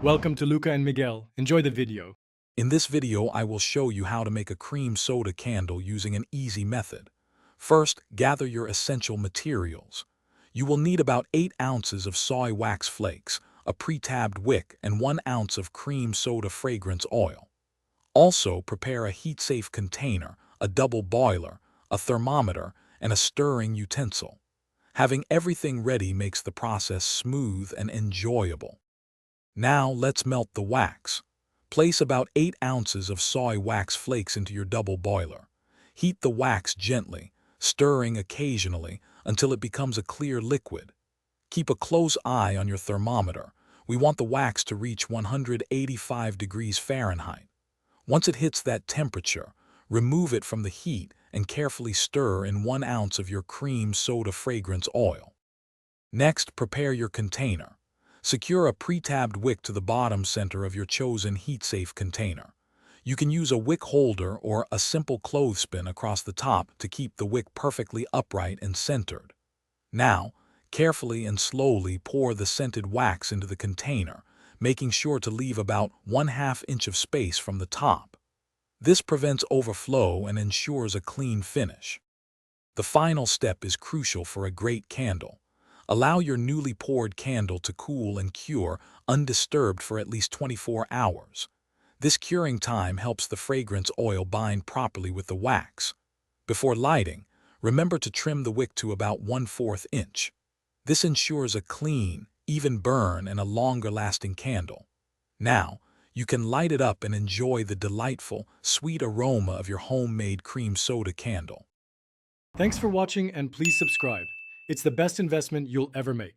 Welcome to Luca and Miguel. Enjoy the video. In this video, I will show you how to make a cream soda candle using an easy method. First, gather your essential materials. You will need about 8 ounces of soy wax flakes, a pre-tabbed wick, and 1 ounce of cream soda fragrance oil. Also, prepare a heat-safe container, a double boiler, a thermometer, and a stirring utensil. Having everything ready makes the process smooth and enjoyable. Now let's melt the wax. Place about 8 ounces of soy wax flakes into your double boiler. Heat the wax gently, stirring occasionally until it becomes a clear liquid. Keep a close eye on your thermometer. We want the wax to reach 185 degrees Fahrenheit. Once it hits that temperature, remove it from the heat and carefully stir in 1 ounce of your cream soda fragrance oil. Next, prepare your container. Secure a pre-tabbed wick to the bottom center of your chosen heat-safe container. You can use a wick holder or a simple clothespin across the top to keep the wick perfectly upright and centered. Now, carefully and slowly pour the scented wax into the container, making sure to leave about 1/2 inch of space from the top. This prevents overflow and ensures a clean finish. The final step is crucial for a great candle. Allow your newly poured candle to cool and cure undisturbed for at least 24 hours. This curing time helps the fragrance oil bind properly with the wax. Before lighting, remember to trim the wick to about 1/4 inch. This ensures a clean, even burn and a longer-lasting candle. Now, you can light it up and enjoy the delightful, sweet aroma of your homemade cream soda candle. Thanks for watching and please subscribe. It's the best investment you'll ever make.